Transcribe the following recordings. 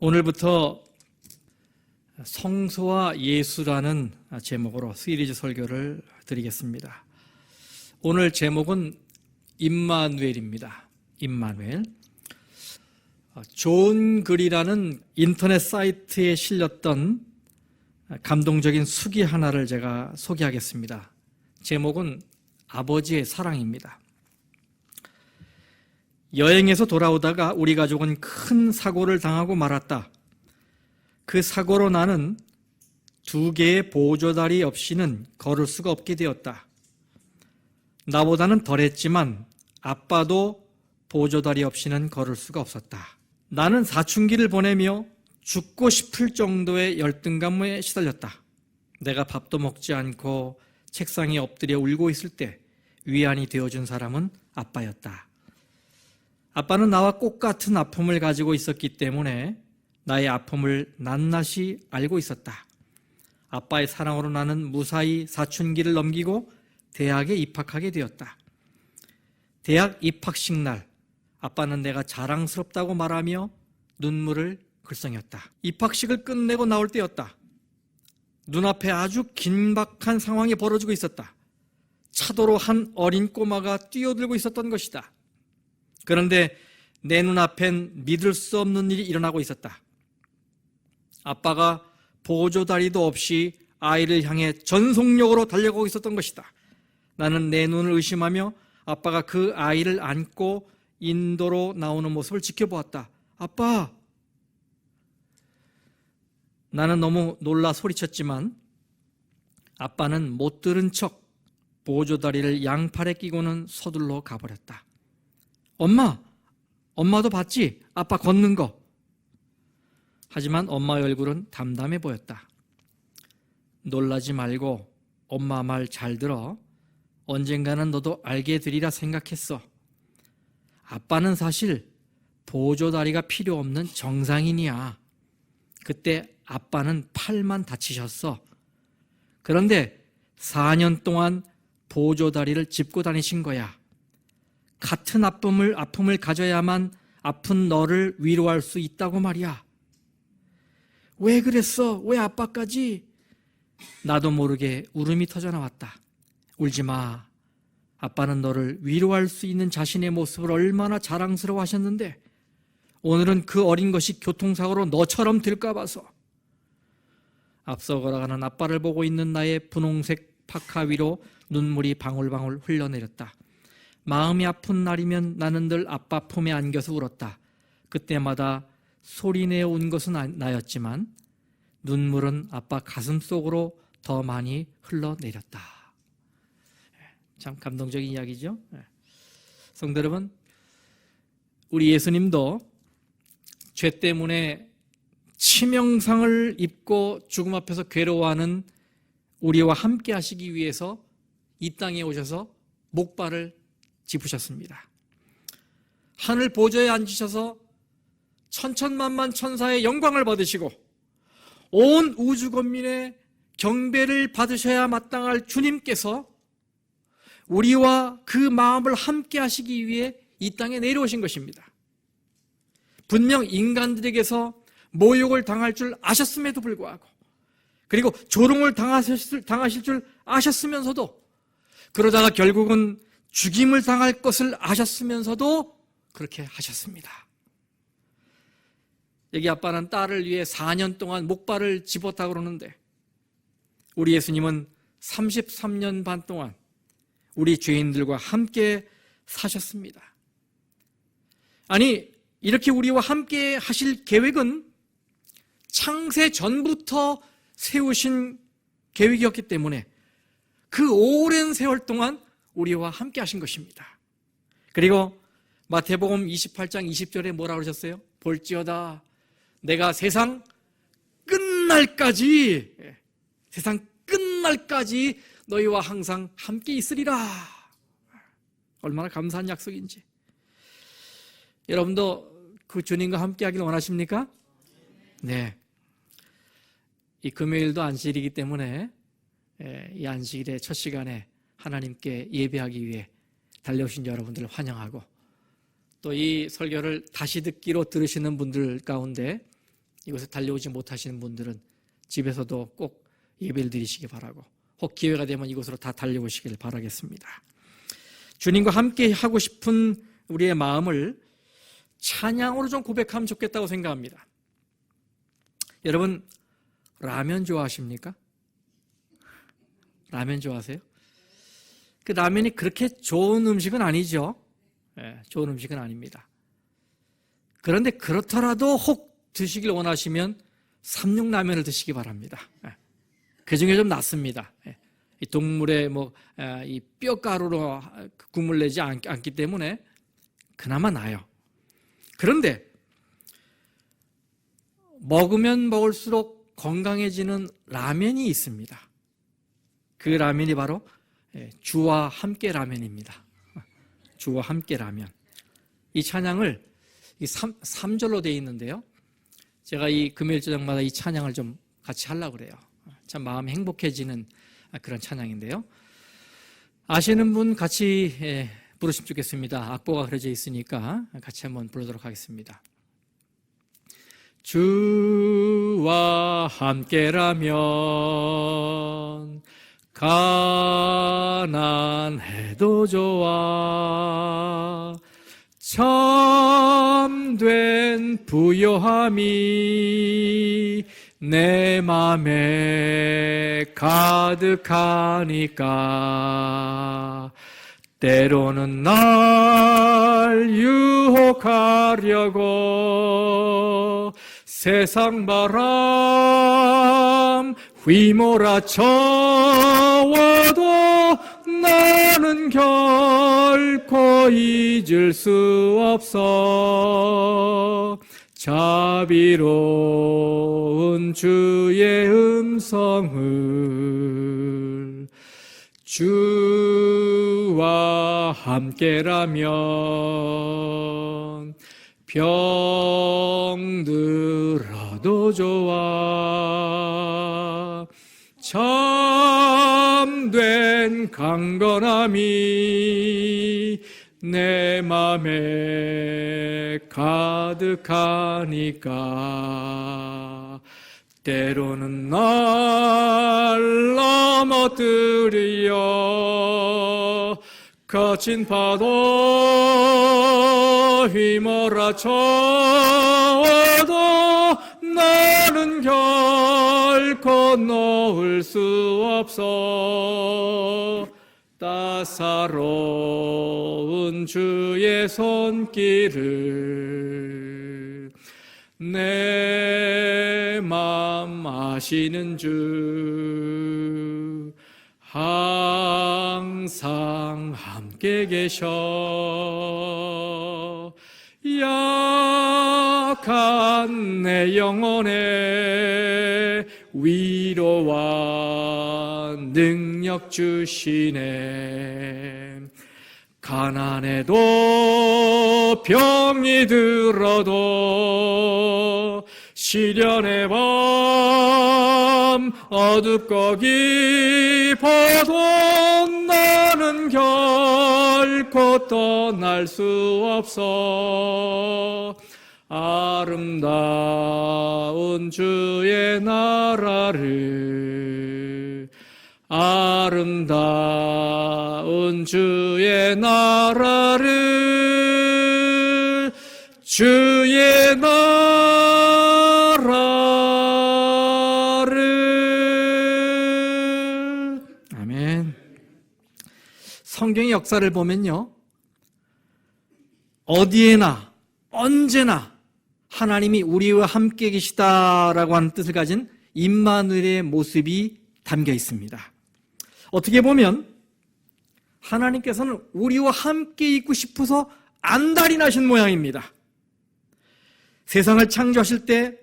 오늘부터 성소와 예수라는 제목으로 시리즈 설교를 드리겠습니다. 오늘 제목은 임마누엘입니다. 임마누엘. 존 글이라는 인터넷 사이트에 실렸던 감동적인 수기 하나를 제가 소개하겠습니다. 제목은 아버지의 사랑입니다. 여행에서 돌아오다가 우리 가족은 큰 사고를 당하고 말았다. 그 사고로 나는 2개의 보조다리 없이는 걸을 수가 없게 되었다. 나보다는 덜했지만 아빠도 보조다리 없이는 걸을 수가 없었다. 나는 사춘기를 보내며 죽고 싶을 정도의 열등감에 시달렸다. 내가 밥도 먹지 않고 책상에 엎드려 울고 있을 때 위안이 되어준 사람은 아빠였다. 아빠는 나와 똑같은 아픔을 가지고 있었기 때문에 나의 아픔을 낱낱이 알고 있었다. 아빠의 사랑으로 나는 무사히 사춘기를 넘기고 대학에 입학하게 되었다. 대학 입학식 날, 아빠는 내가 자랑스럽다고 말하며 눈물을 글썽였다. 입학식을 끝내고 나올 때였다. 눈앞에 아주 긴박한 상황이 벌어지고 있었다. 차도로 한 어린 꼬마가 뛰어들고 있었던 것이다. 그런데 내 눈앞엔 믿을 수 없는 일이 일어나고 있었다. 아빠가 보조다리도 없이 아이를 향해 전속력으로 달려가고 있었던 것이다. 나는 내 눈을 의심하며 아빠가 그 아이를 안고 인도로 나오는 모습을 지켜보았다. 아빠! 나는 너무 놀라 소리쳤지만 아빠는 못 들은 척 보조다리를 양팔에 끼고는 서둘러 가버렸다. 엄마도 봤지? 아빠 걷는 거. 하지만 엄마의 얼굴은 담담해 보였다. 놀라지 말고 엄마 말 잘 들어. 언젠가는 너도 알게 되리라 생각했어. 아빠는 사실 보조다리가 필요 없는 정상인이야. 그때 아빠는 팔만 다치셨어. 그런데 4년 동안 보조다리를 짚고 다니신 거야. 같은 아픔을 가져야만 아픈 너를 위로할 수 있다고 말이야. 왜 그랬어? 왜 아빠까지? 나도 모르게 울음이 터져 나왔다. 울지 마. 아빠는 너를 위로할 수 있는 자신의 모습을 얼마나 자랑스러워 하셨는데 오늘은 그 어린 것이 교통사고로 너처럼 될까 봐서. 앞서 걸어가는 아빠를 보고 있는 나의 분홍색 파카 위로 눈물이 방울방울 흘러내렸다. 마음이 아픈 날이면 나는 늘 아빠 품에 안겨서 울었다. 그때마다 소리내어 운 것은 나였지만 눈물은 아빠 가슴 속으로 더 많이 흘러내렸다. 참 감동적인 이야기죠. 성도 여러분, 우리 예수님도 죄 때문에 치명상을 입고 죽음 앞에서 괴로워하는 우리와 함께 하시기 위해서 이 땅에 오셔서 목발을 짚으셨습니다. 하늘 보좌에 앉으셔서 천천만만 천사의 영광을 받으시고 온 우주 권민의 경배를 받으셔야 마땅할 주님께서 우리와 그 마음을 함께 하시기 위해 이 땅에 내려오신 것입니다. 분명 인간들에게서 모욕을 당할 줄 아셨음에도 불구하고 그리고 조롱을 당하실 줄 아셨으면서도 그러다가 결국은 죽임을 당할 것을 아셨으면서도 그렇게 하셨습니다. 여기 아빠는 딸을 위해 4년 동안 목발을 짚었다고 그러는데 우리 예수님은 33년 반 동안 우리 죄인들과 함께 사셨습니다. 아니, 이렇게 우리와 함께 하실 계획은 창세 전부터 세우신 계획이었기 때문에 그 오랜 세월 동안 우리와 함께 하신 것입니다. 그리고 마태복음 28장 20절에 뭐라고 하셨어요? 볼지어다 내가 세상 끝날까지 너희와 항상 함께 있으리라. 얼마나 감사한 약속인지. 여러분도 그 주님과 함께 하길 원하십니까? 네. 이 금요일도 안식일이기 때문에 이 안식일의 첫 시간에 하나님께 예배하기 위해 달려오신 여러분들을 환영하고 또 이 설교를 다시 듣기로 들으시는 분들 가운데 이곳에 달려오지 못하시는 분들은 집에서도 꼭 예배를 드리시기 바라고, 혹 기회가 되면 이곳으로 다 달려오시길 바라겠습니다. 주님과 함께 하고 싶은 우리의 마음을 찬양으로 좀 고백하면 좋겠다고 생각합니다. 여러분, 라면 좋아하십니까? 라면 좋아하세요? 그 라면이 그렇게 좋은 음식은 아니죠. 좋은 음식은 아닙니다. 그런데 그렇더라도 혹 드시길 원하시면 삼육라면을 드시기 바랍니다. 그 중에 좀 낫습니다. 이 동물의 이 뼈가루로 국물 내지 않기 때문에 그나마 나아요. 그런데 먹으면 먹을수록 건강해지는 라면이 있습니다. 그 라면이 바로 주와 함께 라면입니다. 주와 함께 라면. 이 찬양을 3절로 되어 있는데요. 제가 이 금요일 저녁마다 이 찬양을 좀 같이 하려고 그래요. 참 마음이 행복해지는 그런 찬양인데요. 아시는 분 같이 부르시면 좋겠습니다. 악보가 그려져 있으니까 같이 한번 부르도록 하겠습니다. 주와 함께라면 가난해도 좋아 참된 부요함이 내 맘에 가득하니까 때로는 날 유혹하려고 세상 바람 휘몰아쳐와도 나는 결코 잊을 수 없어 자비로운 주의 음성을 주와 함께라면 병들어도 좋아 참된 강건함이 내 맘에 가득하니까 때로는 날 넘어뜨려 거친 파도 휘몰아쳐도 나는 결코 놓을 수 없어 따사로운 주의 손길을 내 맘 아시는 주 항상 함께 계셔 약한 내 영혼에 위로와 능력 주시네 가난해도 병이 들어도 시련의 밤 어둡고 깊어도 나는 결코 떠날 수 없어 아름다운 주의 나라를 아름다운 주의 나라를 주의 나라를 아멘. 성경의 역사를 보면요 어디에나 언제나 하나님이 우리와 함께 계시다라고 하는 뜻을 가진 임마누엘의 모습이 담겨 있습니다. 어떻게 보면 하나님께서는 우리와 함께 있고 싶어서 안달이 나신 모양입니다. 세상을 창조하실 때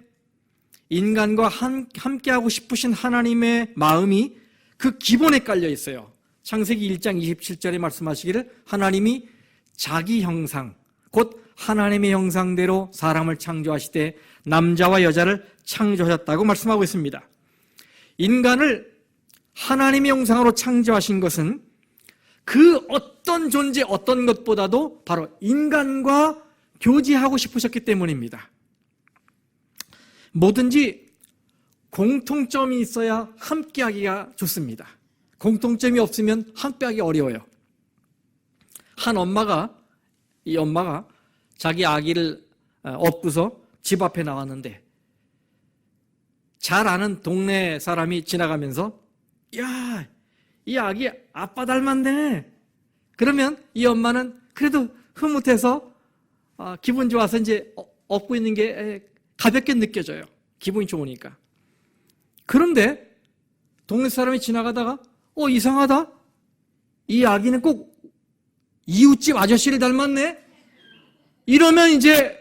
인간과 함께하고 싶으신 하나님의 마음이 그 기본에 깔려 있어요. 창세기 1장 27절에 말씀하시기를 하나님이 자기 형상 곧 하나님의 형상대로 사람을 창조하시되 남자와 여자를 창조하셨다고 말씀하고 있습니다. 인간을 하나님의 형상으로 창조하신 것은 그 어떤 존재 어떤 것보다도 바로 인간과 교제하고 싶으셨기 때문입니다. 뭐든지 공통점이 있어야 함께하기가 좋습니다. 공통점이 없으면 함께하기 어려워요. 이 엄마가 자기 아기를 업고서 집 앞에 나왔는데 잘 아는 동네 사람이 지나가면서 야, 이 아기 아빠 닮았네. 그러면 이 엄마는 그래도 흐뭇해서 기분 좋아서 이제 업고 있는 게 가볍게 느껴져요. 기분이 좋으니까. 그런데 동네 사람이 지나가다가 이상하다. 이 아기는 꼭 이웃집 아저씨를 닮았네. 이러면 이제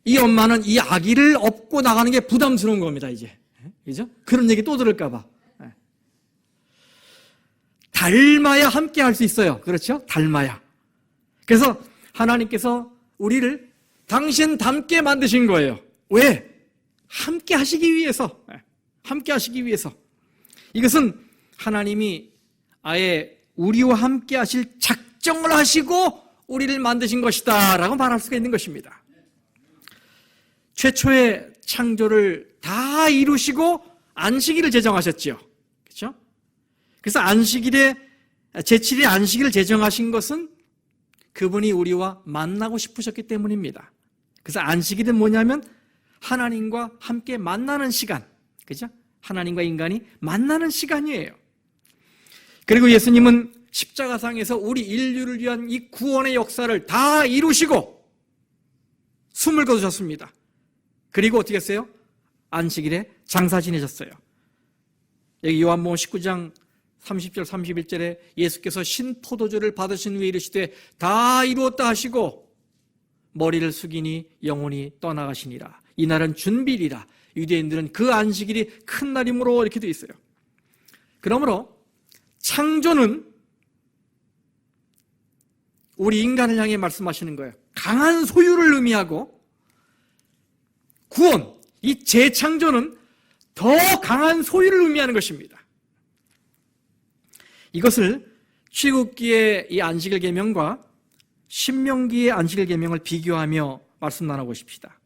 이 엄마는 이 아기를 업고 나가는 게 부담스러운 겁니다, 이제. 그죠? 그런 얘기 또 들을까봐. 닮아야 함께 할 수 있어요. 그렇죠? 닮아야. 그래서 하나님께서 우리를 당신 닮게 만드신 거예요. 왜? 함께 하시기 위해서. 함께 하시기 위해서. 이것은 하나님이 아예 우리와 함께 하실 작정을 하시고 우리를 만드신 것이다 라고 말할 수가 있는 것입니다. 최초의 창조를 다 이루시고 안식일을 제정하셨죠. 그렇죠? 그래서 제7일의 안식일을 제정하신 것은 그분이 우리와 만나고 싶으셨기 때문입니다. 그래서 안식일은 뭐냐면 하나님과 함께 만나는 시간. 그죠? 하나님과 인간이 만나는 시간이에요. 그리고 예수님은 십자가상에서 우리 인류를 위한 이 구원의 역사를 다 이루시고 숨을 거두셨습니다. 그리고 어떻게 했어요? 안식일에 장사 지내셨어요. 여기 요한복음 19장 30절 31절에 예수께서 신포도주를 받으신 후에 이르시되 다 이루었다 하시고 머리를 숙이니 영혼이 떠나가시니라. 이날은 준비일이라. 유대인들은 그 안식일이 큰 날이므로 이렇게 되어 있어요. 그러므로 창조는 우리 인간을 향해 말씀하시는 거예요. 강한 소유를 의미하고 구원, 이 재창조는 더 강한 소유를 의미하는 것입니다. 이것을 출애굽기의 이 안식일 계명과 신명기의 안식일 계명을 비교하며 말씀 나눠보십시다.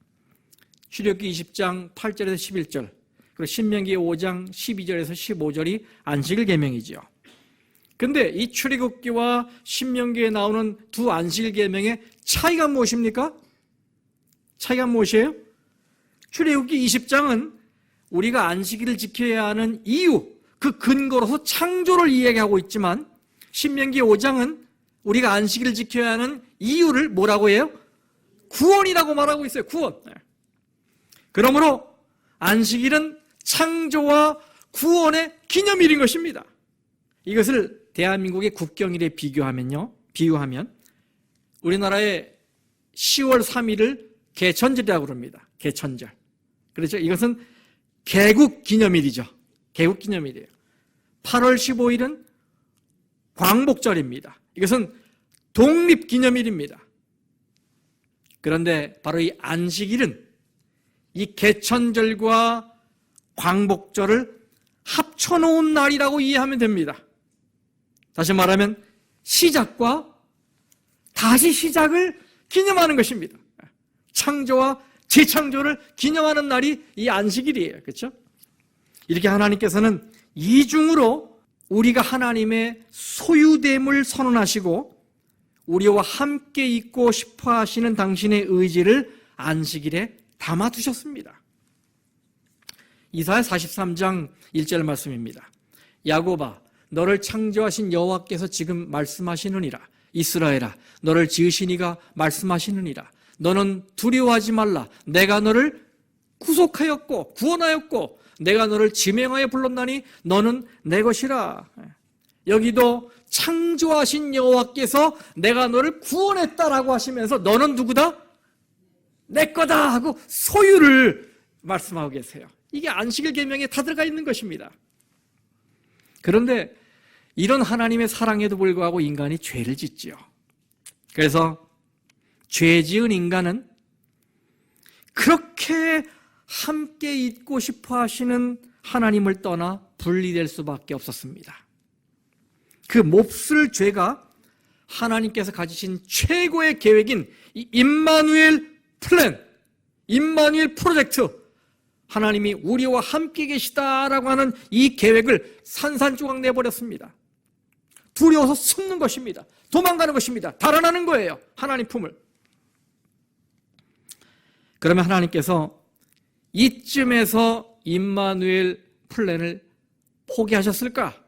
출애굽기 20장 8절에서 11절, 그리고 신명기 5장 12절에서 15절이 안식일 계명이죠. 근데 이 출애굽기와 신명기에 나오는 두 안식일 계명의 차이가 무엇입니까? 차이가 무엇이에요? 출애굽기 20장은 우리가 안식일을 지켜야 하는 이유, 그 근거로서 창조를 이야기하고 있지만 신명기 5장은 우리가 안식일을 지켜야 하는 이유를 뭐라고 해요? 구원이라고 말하고 있어요. 구원. 그러므로 안식일은 창조와 구원의 기념일인 것입니다. 이것을 대한민국의 국경일에 비유하면 우리나라의 10월 3일을 개천절이라고 그럽니다. 개천절. 그렇죠? 이것은 개국 기념일이죠. 개국 기념일이에요. 8월 15일은 광복절입니다. 이것은 독립 기념일입니다. 그런데 바로 이 안식일은 이 개천절과 광복절을 합쳐놓은 날이라고 이해하면 됩니다. 다시 말하면 시작과 다시 시작을 기념하는 것입니다. 창조와 재창조를 기념하는 날이 이 안식일이에요. 그렇죠? 이렇게 하나님께서는 이중으로 우리가 하나님의 소유됨을 선언하시고 우리와 함께 있고 싶어 하시는 당신의 의지를 안식일에 담아두셨습니다. 이사야 43장 1절 말씀입니다. 야곱아, 너를 창조하신 여호와께서 지금 말씀하시느니라. 이스라엘아, 너를 지으신 이가 말씀하시느니라. 너는 두려워하지 말라. 내가 너를 구속하였고 구원하였고 내가 너를 지명하여 불렀나니 너는 내 것이라. 여기도 창조하신 여호와께서 내가 너를 구원했다라고 하시면서 너는 누구다? 내 거다 하고 소유를 말씀하고 계세요. 이게 안식일 계명에 다 들어가 있는 것입니다. 그런데 이런 하나님의 사랑에도 불구하고 인간이 죄를 짓지요. 그래서 죄 지은 인간은 그렇게 함께 있고 싶어 하시는 하나님을 떠나 분리될 수밖에 없었습니다. 그 몹쓸 죄가 하나님께서 가지신 최고의 계획인 이 임마누엘 플랜, 임마누엘 프로젝트, 하나님이 우리와 함께 계시다라고 하는 이 계획을 산산조각 내버렸습니다. 두려워서 숨는 것입니다. 도망가는 것입니다. 달아나는 거예요. 하나님 품을. 그러면 하나님께서 이쯤에서 임마누엘 플랜을 포기하셨을까?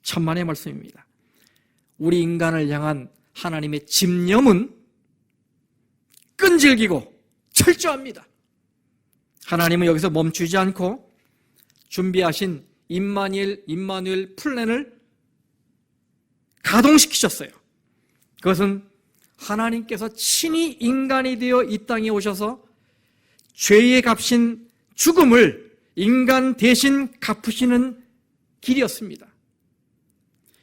천만의 말씀입니다. 우리 인간을 향한 하나님의 집념은 끈질기고 철저합니다. 하나님은 여기서 멈추지 않고 준비하신 임마누엘 플랜을 가동시키셨어요. 그것은 하나님께서 친히 인간이 되어 이 땅에 오셔서 죄의 값인 죽음을 인간 대신 갚으시는 길이었습니다.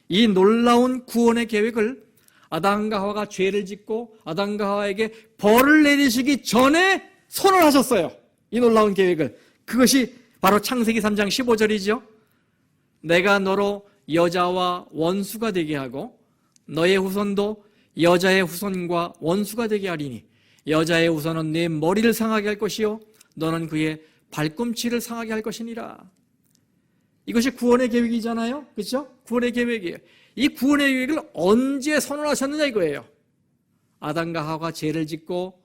이 놀라운 구원의 계획을 아담과 하와가 죄를 짓고 아담과 하와에게 벌을 내리시기 전에 선언하셨어요. 이 놀라운 계획을. 그것이 바로 창세기 3장 15절이죠. 내가 너로 여자와 원수가 되게 하고 너의 후손도 여자의 후손과 원수가 되게 하리니 여자의 후손은 네 머리를 상하게 할 것이요 너는 그의 발꿈치를 상하게 할 것이니라. 이것이 구원의 계획이잖아요. 그렇죠? 구원의 계획이에요. 이 구원의 계획을 언제 선언하셨느냐 이거예요. 아담과 하와가 죄를 짓고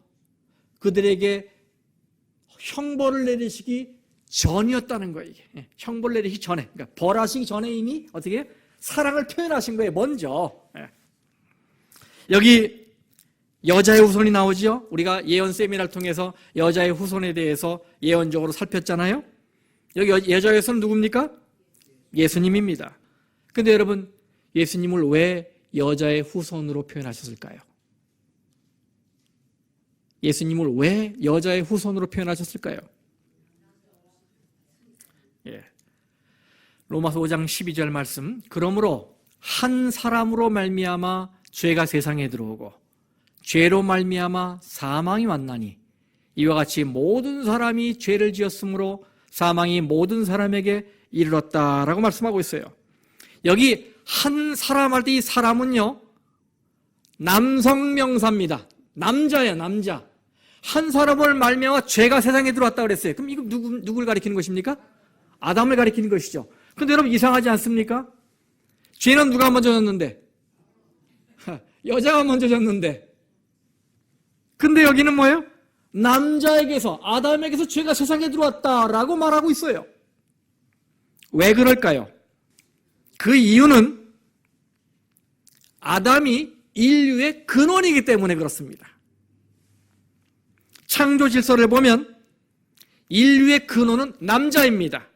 그들에게 형벌을 내리시기 전이었다는 거예요. 이게. 형벌을 내리시기 전에, 그러니까 벌하시기 전에 이미 어떻게 사랑을 표현하신 거예요. 먼저. 여기 여자의 후손이 나오죠. 우리가 예언 세미나를 통해서 여자의 후손에 대해서 예언적으로 살폈잖아요. 여기 여자의 후손은 누굽니까? 예수님입니다. 근데 여러분, 예수님을 왜 여자의 후손으로 표현하셨을까요? 예수님을 왜 여자의 후손으로 표현하셨을까요? 로마서 5장 12절 말씀. 그러므로 한 사람으로 말미암아 죄가 세상에 들어오고 죄로 말미암아 사망이 왔나니 이와 같이 모든 사람이 죄를 지었으므로 사망이 모든 사람에게 이르렀다라고 말씀하고 있어요. 여기 한 사람 할 때 이 사람은요 남성 명사입니다. 남자예요. 남자. 한 사람을 말미암아 죄가 세상에 들어왔다 그랬어요. 그럼 이거 누구를 가리키는 것입니까? 아담을 가리키는 것이죠. 그런데 여러분 이상하지 않습니까? 죄는 누가 먼저 졌는데? 여자가 먼저 졌는데. 근데 여기는 뭐예요? 남자에게서 아담에게서 죄가 세상에 들어왔다라고 말하고 있어요. 왜 그럴까요? 그 이유는 아담이 인류의 근원이기 때문에 그렇습니다. 창조 질서를 보면 인류의 근원은 남자입니다.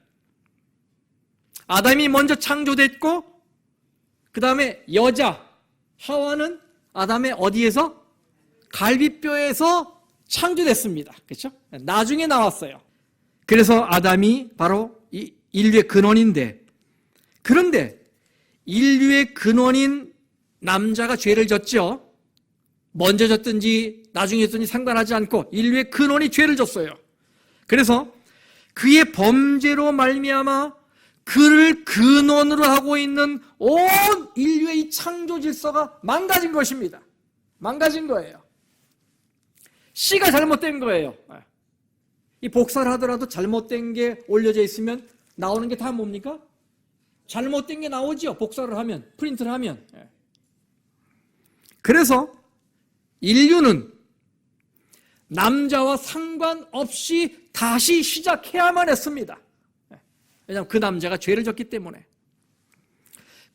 아담이 먼저 창조됐고 그 다음에 여자 하와는 아담의 어디에서? 갈비뼈에서 창조됐습니다. 그렇죠? 나중에 나왔어요. 그래서 아담이 바로 이 인류의 근원인데, 그런데 인류의 근원인 남자가 죄를 졌죠. 먼저 졌든지 나중에 졌든지 상관하지 않고 인류의 근원이 죄를 졌어요. 그래서 그의 범죄로 말미암아 그를 근원으로 하고 있는 온 인류의 이 창조 질서가 망가진 것입니다. 망가진 거예요. 씨가 잘못된 거예요. 이 복사를 하더라도 잘못된 게 올려져 있으면 나오는 게 다 뭡니까? 잘못된 게 나오죠. 복사를 하면, 프린트를 하면. 그래서 인류는 남자와 상관없이 다시 시작해야만 했습니다. 왜냐하면 그 남자가 죄를 졌기 때문에.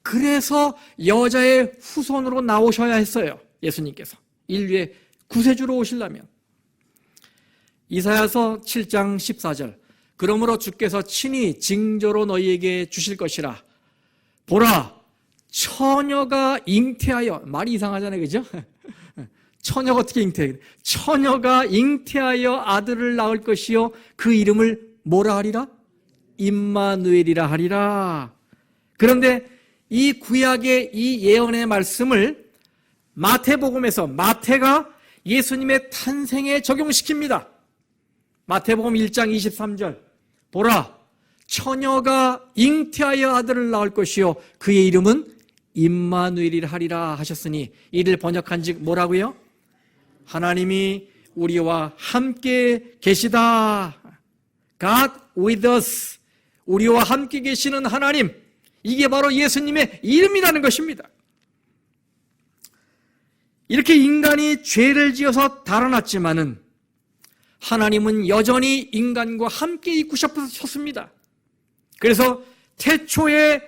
그래서 여자의 후손으로 나오셔야 했어요. 예수님께서. 인류의 구세주로 오시려면. 이사야서 7장 14절. 그러므로 주께서 친히 징조로 너희에게 주실 것이라. 보라, 처녀가 잉태하여. 말이 이상하잖아요. 그죠? 처녀가 어떻게 잉태해? 처녀가 잉태하여 아들을 낳을 것이요. 그 이름을 뭐라 하리라? 임마누엘이라 하리라. 그런데 이 구약의 이 예언의 말씀을 마태복음에서 마태가 예수님의 탄생에 적용시킵니다. 마태복음 1장 23절. 보라, 처녀가 잉태하여 아들을 낳을 것이요 그의 이름은 임마누엘이라 하리라 하셨으니 이를 번역한즉 뭐라고요? 하나님이 우리와 함께 계시다. God with us. 우리와 함께 계시는 하나님. 이게 바로 예수님의 이름이라는 것입니다. 이렇게 인간이 죄를 지어서 달아났지만은 하나님은 여전히 인간과 함께 있고 싶으셨습니다. 그래서 태초에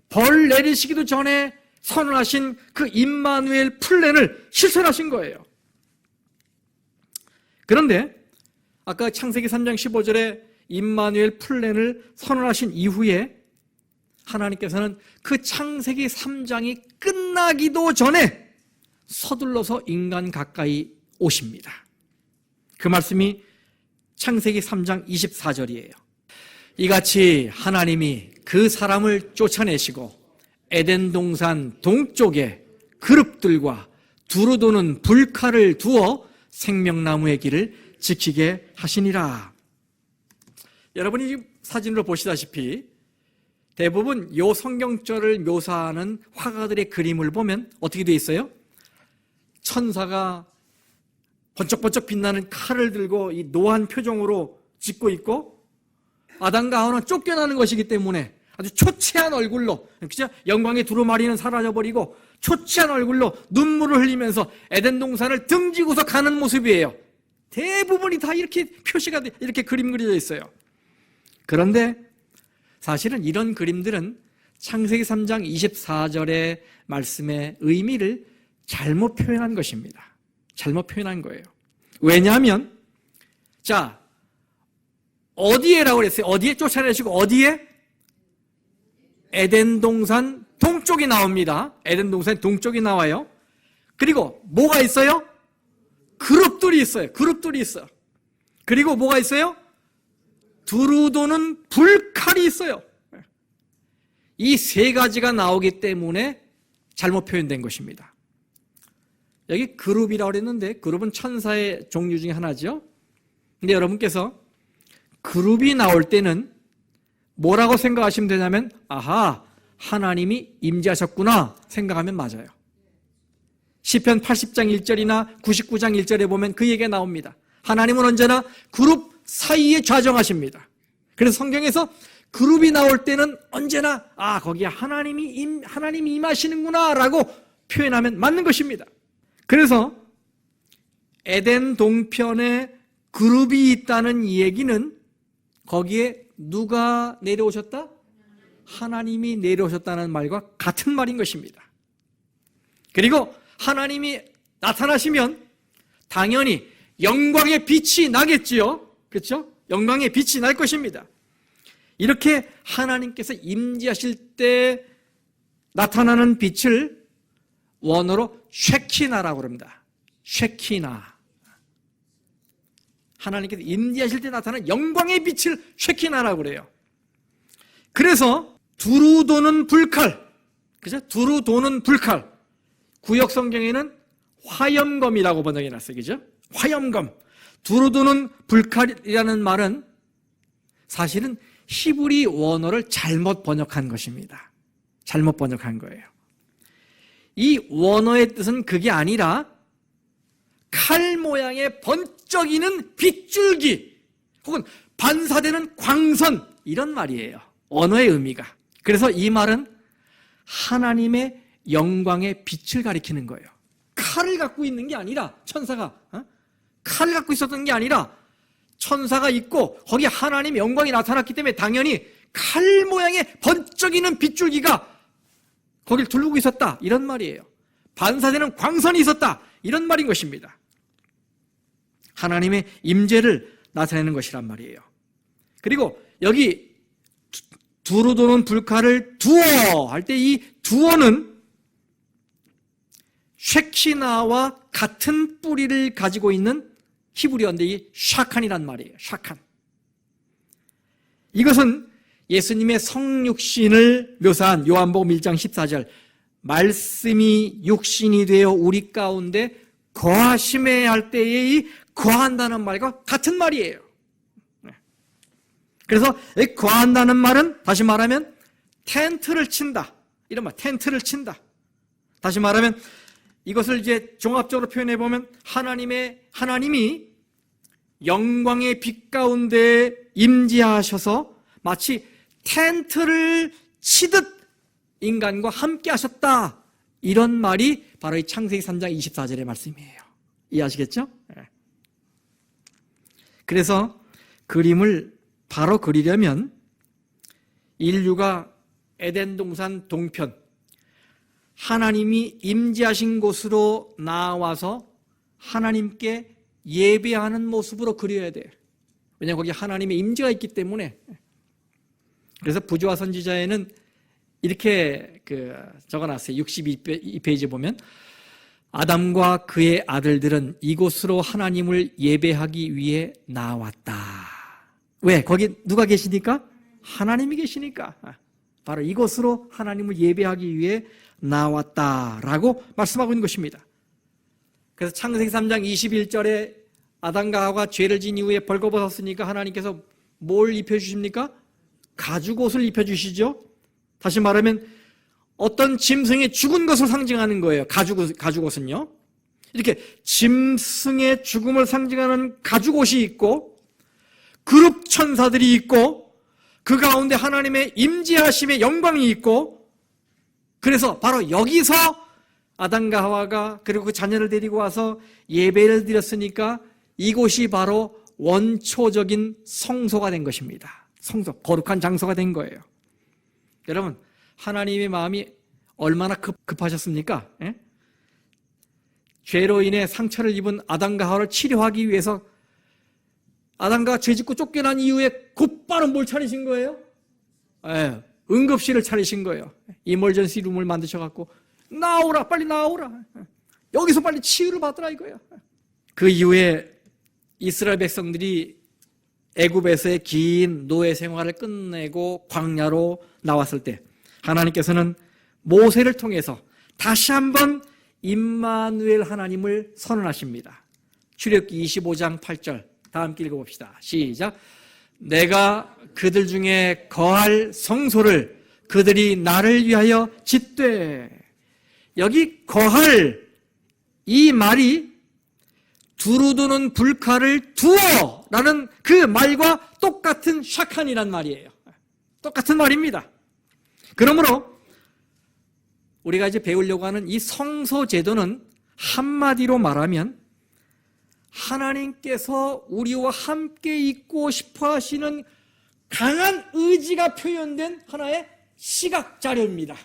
벌 내리시기도 전에 선언하신 그 임마누엘 플랜을 실천하신 거예요. 그런데 아까 창세기 3장 15절에 임마누엘 플랜을 선언하신 이후에 하나님께서는 그 창세기 3장이 끝나기도 전에 서둘러서 인간 가까이 오십니다. 그 말씀이 창세기 3장 24절이에요. 이같이 하나님이 그 사람을 쫓아내시고 에덴 동산 동쪽에 그룹들과 두루 도는 불칼을 두어 생명나무의 길을 지키게 하시니라. 여러분이 사진으로 보시다시피 대부분 요 성경절을 묘사하는 화가들의 그림을 보면 어떻게 되어 있어요? 천사가 번쩍번쩍 빛나는 칼을 들고 이 노한 표정으로 짓고 있고 아담과 하와는 쫓겨나는 것이기 때문에 아주 초췌한 얼굴로, 그죠? 영광의 두루마리는 사라져버리고 초췌한 얼굴로 눈물을 흘리면서 에덴 동산을 등지고서 가는 모습이에요. 대부분이 다 이렇게 표시가 돼, 이렇게 그림 그려져 있어요. 그런데 사실은 이런 그림들은 창세기 3장 24절의 말씀의 의미를 잘못 표현한 것입니다. 잘못 표현한 거예요. 왜냐하면 자, 어디에라고 그랬어요? 어디에 쫓아내시고 어디에? 에덴 동산 동쪽이 나옵니다. 에덴 동산 동쪽이 나와요. 그리고 뭐가 있어요? 그룹들이 있어요. 그룹들이 있어요. 그리고 뭐가 있어요? 두루 도는 불칼이 있어요. 이 세 가지가 나오기 때문에 잘못 표현된 것입니다. 여기 그룹이라고 그랬는데 그룹은 천사의 종류 중에 하나죠. 근데 여러분께서 그룹이 나올 때는 뭐라고 생각하시면 되냐면 아하, 하나님이 임재하셨구나 생각하면 맞아요. 시편 80장 1절이나 99장 1절에 보면 그 얘기가 나옵니다. 하나님은 언제나 그룹 사이에 좌정하십니다. 그래서 성경에서 그룹이 나올 때는 언제나 거기에 하나님이 임하시는구나 라고 표현하면 맞는 것입니다. 그래서 에덴 동편에 그룹이 있다는 이 얘기는 거기에 누가 내려오셨다? 하나님이 내려오셨다는 말과 같은 말인 것입니다. 그리고 하나님이 나타나시면 당연히 영광의 빛이 나겠지요. 그렇죠? 영광의 빛이 날 것입니다. 이렇게 하나님께서 임재하실 때 나타나는 빛을 원어로 쉐키나라고 합니다. 쉐키나. 하나님께서 임재하실 때 나타나는 영광의 빛을 쉐키나라고 그래요. 그래서 두루 도는 불칼, 그죠? 두루 도는 불칼. 구역 성경에는 화염검이라고 번역해 놨어요. 그죠? 화염검. 두루 도는 불칼이라는 말은 사실은 히브리 원어를 잘못 번역한 것입니다. 잘못 번역한 거예요. 이 원어의 뜻은 그게 아니라 칼 모양의 번쩍이는 빗줄기 혹은 반사되는 광선 이런 말이에요. 언어의 의미가. 그래서 이 말은 하나님의 영광의 빛을 가리키는 거예요. 칼을 갖고 있는 게 아니라 천사가 칼을 갖고 있었던 게 아니라 천사가 있고 거기에 하나님의 영광이 나타났기 때문에 당연히 칼 모양의 번쩍이는 빗줄기가 거길 두르고 있었다 이런 말이에요. 반사되는 광선이 있었다 이런 말인 것입니다. 하나님의 임재를 나타내는 것이란 말이에요. 그리고 여기 두루 도는 불칼을 두어 할 때 이 두어는 쉐키나와 같은 뿌리를 가지고 있는 히브리어인데 이 샤칸이란 말이에요. 샤칸. 이것은 예수님의 성육신을 묘사한 요한복음 1장 14절 말씀이 육신이 되어 우리 가운데 거하심에 할 때에 이 거한다는 말과 같은 말이에요. 그래서 이 거한다는 말은 다시 말하면 텐트를 친다. 이런 말, 텐트를 친다. 다시 말하면 이것을 이제 종합적으로 표현해 보면 하나님이 영광의 빛 가운데 임재하셔서 마치 텐트를 치듯 인간과 함께 하셨다. 이런 말이 바로 이 창세기 3장 24절의 말씀이에요. 이해하시겠죠? 그래서 그림을 바로 그리려면 인류가 에덴 동산 동편, 하나님이 임재하신 곳으로 나와서 하나님께 예배하는 모습으로 그려야 돼요. 왜냐하면 거기 하나님의 임재가 있기 때문에. 그래서 부조화 선지자에는 이렇게 적어놨어요. 62페이지 보면 아담과 그의 아들들은 이곳으로 하나님을 예배하기 위해 나왔다. 왜? 거기 누가 계시니까? 하나님이 계시니까. 바로 이곳으로 하나님을 예배하기 위해 나왔다라고 말씀하고 있는 것입니다. 그래서 창세기 3장 21절에 아담과 하와가 죄를 지은 이후에 벌거벗었으니까 하나님께서 뭘 입혀주십니까? 가죽옷을 입혀주시죠. 다시 말하면 어떤 짐승의 죽은 것을 상징하는 거예요. 가죽옷은요. 이렇게 짐승의 죽음을 상징하는 가죽옷이 있고 그룹 천사들이 있고 그 가운데 하나님의 임재하심의 영광이 있고, 그래서 바로 여기서 아담과 하와가 그리고 그 자녀를 데리고 와서 예배를 드렸으니까 이곳이 바로 원초적인 성소가 된 것입니다. 성소, 거룩한 장소가 된 거예요. 여러분, 하나님의 마음이 얼마나 급하셨습니까? 죄로 인해 상처를 입은 아담과 하와를 치료하기 위해서 아담과 죄짓고 쫓겨난 이후에 곧바로 뭘 차리신 거예요? 응급실을 차리신 거예요. 이멀전시 룸을 만드셔갖고 나오라, 빨리 나오라, 여기서 빨리 치유를 받으라 이거예요. 그 이후에 이스라엘 백성들이 애굽에서의 긴 노예 생활을 끝내고 광야로 나왔을 때 하나님께서는 모세를 통해서 다시 한번 임마누엘 하나님을 선언하십니다. 출애굽기 25장 8절 다 함께 읽어봅시다. 시작. 내가 그들 중에 거할 성소를 그들이 나를 위하여 짓되. 여기 거할 이 말이 두루두는 불칼을 두어 라는 그 말과 똑같은 샤칸이란 말이에요. 똑같은 말입니다. 그러므로 우리가 이제 배우려고 하는 이 성소 제도는 한마디로 말하면 하나님께서 우리와 함께 있고 싶어 하시는 강한 의지가 표현된 하나의 시각 자료입니다.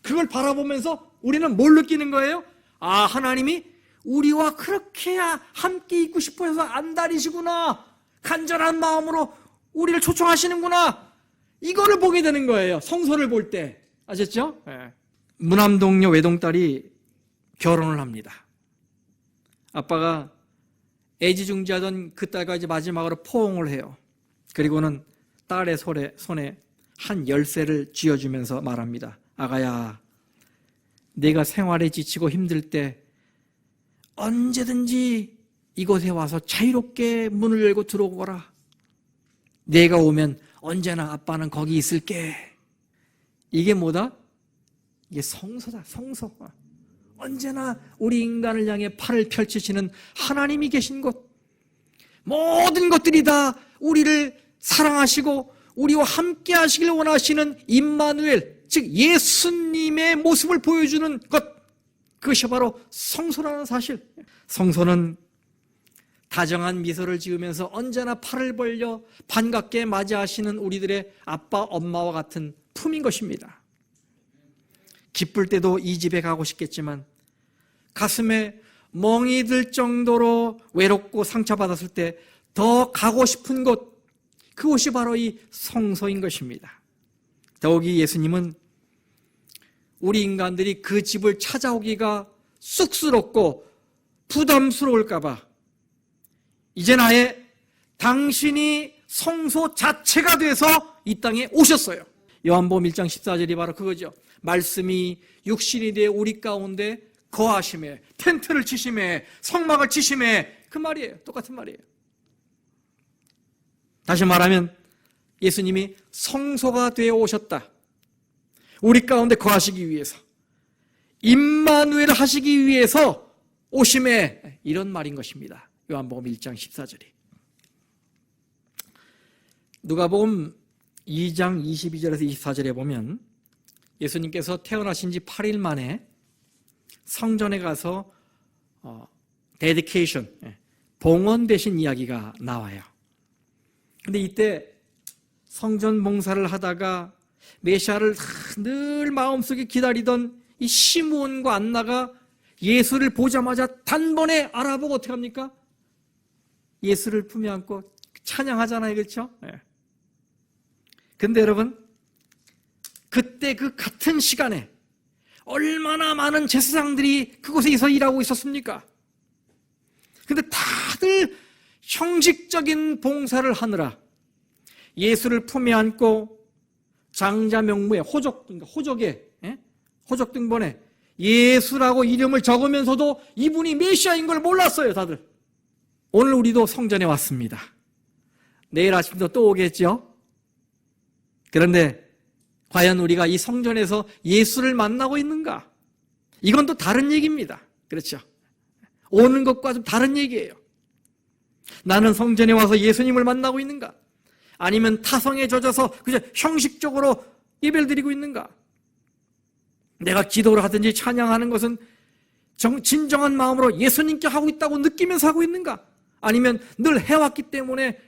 그걸 바라보면서 우리는 뭘 느끼는 거예요? 아, 하나님이 우리와 그렇게 함께 있고 싶어 해서 안달이시구나. 간절한 마음으로 우리를 초청하시는구나. 이거를 보게 되는 거예요. 성소를 볼 때. 아셨죠? 무남동녀 외동딸이 결혼을 합니다. 아빠가 애지중지하던 그 딸과 이제 마지막으로 포옹을 해요. 그리고는 딸의 손에 한 열쇠를 쥐어주면서 말합니다. 아가야, 내가 생활에 지치고 힘들 때 언제든지 이곳에 와서 자유롭게 문을 열고 들어오거라. 내가 오면 언제나 아빠는 거기 있을게. 이게 뭐다? 이게 성소다, 성소. 언제나 우리 인간을 향해 팔을 펼치시는 하나님이 계신 곳, 모든 것들이 다 우리를 사랑하시고 우리와 함께 하시길 원하시는 임마누엘, 즉 예수님의 모습을 보여주는 것, 그것이 바로 성소라는 사실. 성소는 다정한 미소를 지으면서 언제나 팔을 벌려 반갑게 맞이하시는 우리들의 아빠, 엄마와 같은 품인 것입니다. 기쁠 때도 이 집에 가고 싶겠지만 가슴에 멍이 들 정도로 외롭고 상처받았을 때 더 가고 싶은 곳, 그곳이 바로 이 성소인 것입니다. 더욱이 예수님은 우리 인간들이 그 집을 찾아오기가 쑥스럽고 부담스러울까 봐 이제 나의 당신이 성소 자체가 돼서 이 땅에 오셨어요. 요한복음 1장 14절이 바로 그거죠. 말씀이 육신이 되어 우리 가운데 거하심에, 텐트를 치심에, 성막을 치심에, 그 말이에요. 똑같은 말이에요. 다시 말하면 예수님이 성소가 되어 오셨다. 우리 가운데 거하시기 위해서, 임마누엘 하시기 위해서 오심에, 이런 말인 것입니다. 요한복음 1장 14절이. 누가복음 2장 22절에서 24절에 보면 예수님께서 태어나신 지 8일 만에 성전에 가서 데디케이션, 봉헌되신 이야기가 나와요. 근데 이때 성전 봉사를 하다가 메시아를 늘 마음속에 기다리던 이 시므온과 안나가 예수를 보자마자 단번에 알아보고 어떻게 합니까? 예수를 품에 안고 찬양하잖아요. 그렇죠? 근데 여러분, 그때 그 같은 시간에 얼마나 많은 제사장들이 그곳에서 일하고 있었습니까? 근데 다들 형식적인 봉사를 하느라 예수를 품에 안고 장자 명부에 호적 등본에 예수라고 이름을 적으면서도 이분이 메시아인 걸 몰랐어요, 다들. 오늘 우리도 성전에 왔습니다. 내일 아침도 또 오겠죠? 그런데 과연 우리가 이 성전에서 예수를 만나고 있는가? 이건 또 다른 얘기입니다. 그렇죠? 오는 것과 좀 다른 얘기예요. 나는 성전에 와서 예수님을 만나고 있는가? 아니면 타성에 젖어서 그저 형식적으로 예배를 드리고 있는가? 내가 기도를 하든지 찬양하는 것은 진정한 마음으로 예수님께 하고 있다고 느끼면서 하고 있는가? 아니면 늘 해왔기 때문에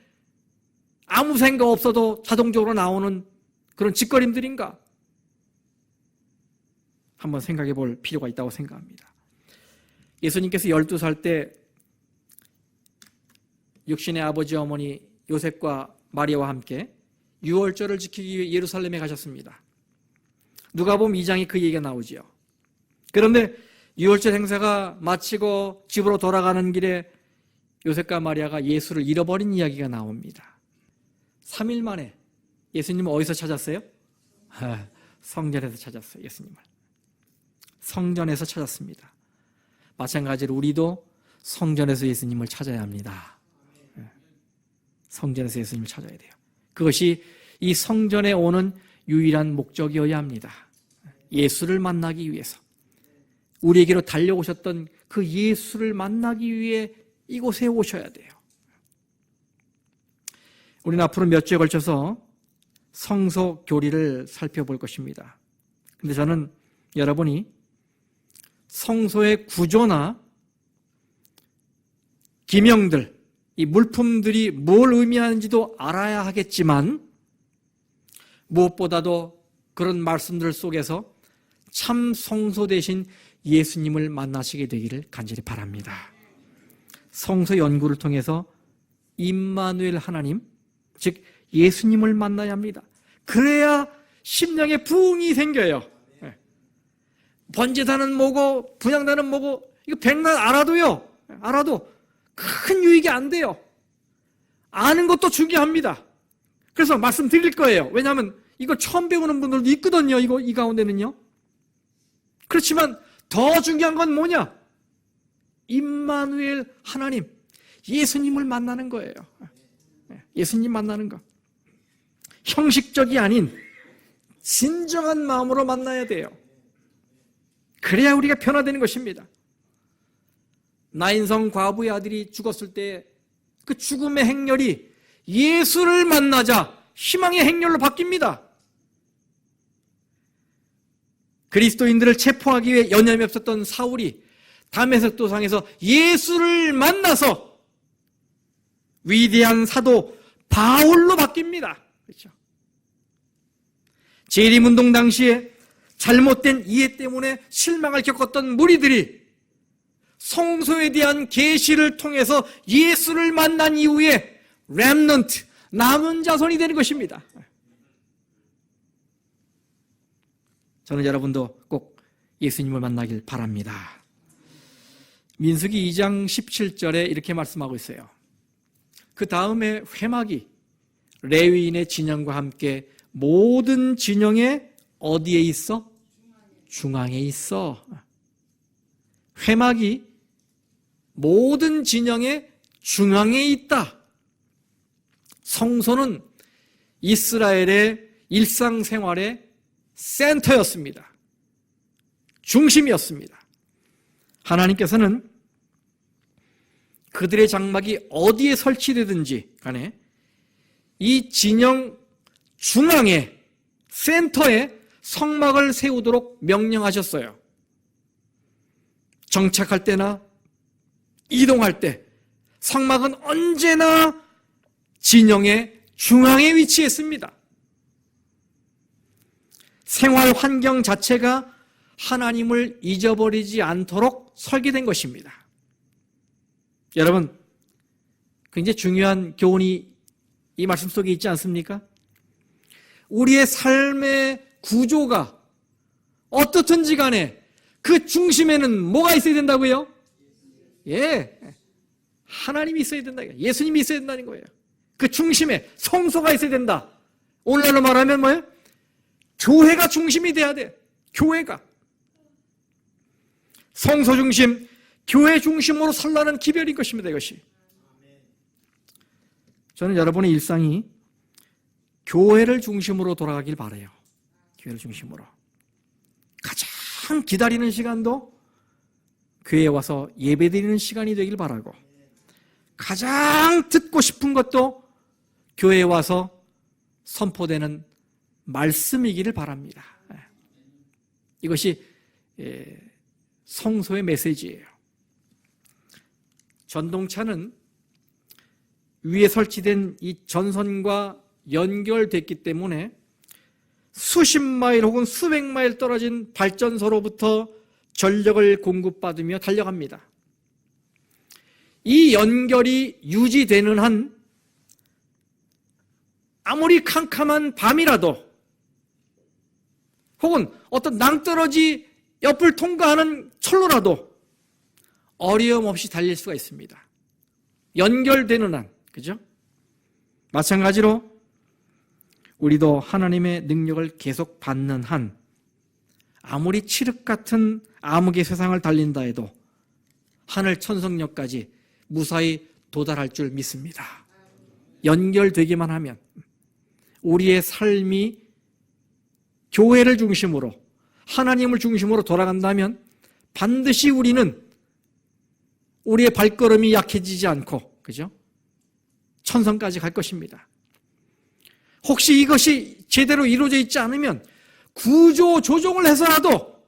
아무 생각 없어도 자동적으로 나오는 그런 짓거림들인가? 한번 생각해 볼 필요가 있다고 생각합니다. 예수님께서 12살 때 육신의 아버지 어머니 요셉과 마리아와 함께 유월절을 지키기 위해 예루살렘에 가셨습니다. 누가복음 2장에 그 얘기가 나오지요. 그런데 유월절 행사가 마치고 집으로 돌아가는 길에 요셉과 마리아가 예수를 잃어버린 이야기가 나옵니다. 3일 만에 예수님은 어디서 찾았어요? 성전에서 찾았어요. 예수님을. 성전에서 찾았습니다. 마찬가지로 우리도 성전에서 예수님을 찾아야 합니다. 성전에서 예수님을 찾아야 돼요. 그것이 이 성전에 오는 유일한 목적이어야 합니다. 예수를 만나기 위해서. 우리에게로 달려오셨던 그 예수를 만나기 위해 이곳에 오셔야 돼요. 우리는 앞으로 몇 주에 걸쳐서 성소 교리를 살펴볼 것입니다. 근데 저는 여러분이 성소의 구조나 기명들, 이 물품들이 뭘 의미하는지도 알아야 하겠지만 무엇보다도 그런 말씀들 속에서 참 성소 대신 예수님을 만나시게 되기를 간절히 바랍니다. 성소 연구를 통해서 임마누엘 하나님, 즉 예수님을 만나야 합니다. 그래야 심령에 부흥이 생겨요. 번제단은 뭐고 분향단은 뭐고 이거 백날 알아도요. 알아도 큰 유익이 안 돼요. 아는 것도 중요합니다. 그래서 말씀드릴 거예요. 왜냐하면 이거 처음 배우는 분들도 있거든요. 이 가운데는요. 그렇지만 더 중요한 건 뭐냐? 임마누엘 하나님, 예수님을 만나는 거예요. 예수님 만나는 거. 형식적이 아닌 진정한 마음으로 만나야 돼요. 그래야 우리가 변화되는 것입니다. 나인성 과부의 아들이 죽었을 때 그 죽음의 행렬이 예수를 만나자 희망의 행렬로 바뀝니다. 그리스도인들을 체포하기 위해 여념이 없었던 사울이 다메섹 도상에서 예수를 만나서 위대한 사도 바울로 바뀝니다. 그렇죠? 재림운동 당시에 잘못된 이해 때문에 실망을 겪었던 무리들이 성소에 대한 계시를 통해서 예수를 만난 이후에 렘넌트, 남은 자손이 되는 것입니다. 저는 여러분도 꼭 예수님을 만나길 바랍니다. 민수기 2장 17절에 이렇게 말씀하고 있어요. 그 다음에 회막이 레위인의 진영과 함께 모든 진영에 어디에 있어? 중앙에 있어. 회막이 모든 진영의 중앙에 있다. 성소는 이스라엘의 일상생활의 센터였습니다. 중심이었습니다. 하나님께서는 그들의 장막이 어디에 설치되든지 간에 이 진영 중앙에, 센터에 성막을 세우도록 명령하셨어요. 정착할 때나 이동할 때 성막은 언제나 진영의 중앙에 위치했습니다. 생활 환경 자체가 하나님을 잊어버리지 않도록 설계된 것입니다. 여러분, 굉장히 중요한 교훈이 이 말씀 속에 있지 않습니까? 우리의 삶의 구조가 어떻든지 간에 그 중심에는 뭐가 있어야 된다고요? 예, 하나님이 있어야 된다. 예수님이 있어야 된다는 거예요. 그 중심에 성소가 있어야 된다. 오늘날로 말하면 뭐예요? 교회가 중심이 돼야 돼. 교회가. 성소 중심, 교회 중심으로 살라는 기별인 것입니다. 이것이. 저는 여러분의 일상이 교회를 중심으로 돌아가길 바라요. 교회를 중심으로. 가장 기다리는 시간도 교회에 와서 예배드리는 시간이 되길 바라고, 가장 듣고 싶은 것도 교회에 와서 선포되는 말씀이기를 바랍니다. 이것이 성소의 메시지예요. 전동차는 위에 설치된 이 전선과 연결됐기 때문에 수십 마일 혹은 수백 마일 떨어진 발전소로부터 전력을 공급받으며 달려갑니다. 이 연결이 유지되는 한 아무리 캄캄한 밤이라도 혹은 어떤 낭떠러지 옆을 통과하는 철로라도 어려움 없이 달릴 수가 있습니다. 연결되는 한, 그죠? 마찬가지로 우리도 하나님의 능력을 계속 받는 한 아무리 칠흑 같은 암흑의 세상을 달린다 해도 하늘 천성역까지 무사히 도달할 줄 믿습니다. 연결되기만 하면 우리의 삶이 교회를 중심으로 하나님을 중심으로 돌아간다면 반드시 우리는 우리의 발걸음이 약해지지 않고, 그죠? 천성까지 갈 것입니다. 혹시 이것이 제대로 이루어져 있지 않으면 구조 조정을 해서라도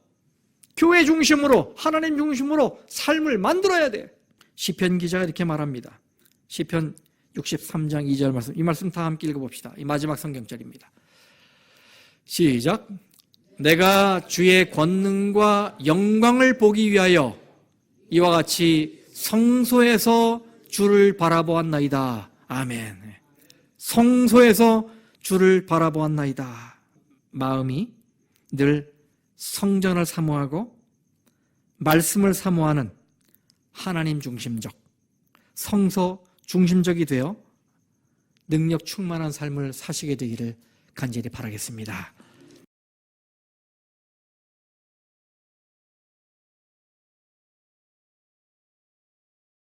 교회 중심으로, 하나님 중심으로 삶을 만들어야 돼. 시편 기자가 이렇게 말합니다. 시편 63장 2절 말씀, 이 말씀 다 함께 읽어봅시다. 이 마지막 성경절입니다. 시작. 내가 주의 권능과 영광을 보기 위하여 이와 같이 성소에서 주를 바라보았나이다. 아멘. 성소에서 주를 바라보았나이다. 마음이 늘 성전을 사모하고 말씀을 사모하는 하나님 중심적, 성소 중심적이 되어 능력 충만한 삶을 사시게 되기를 간절히 바라겠습니다.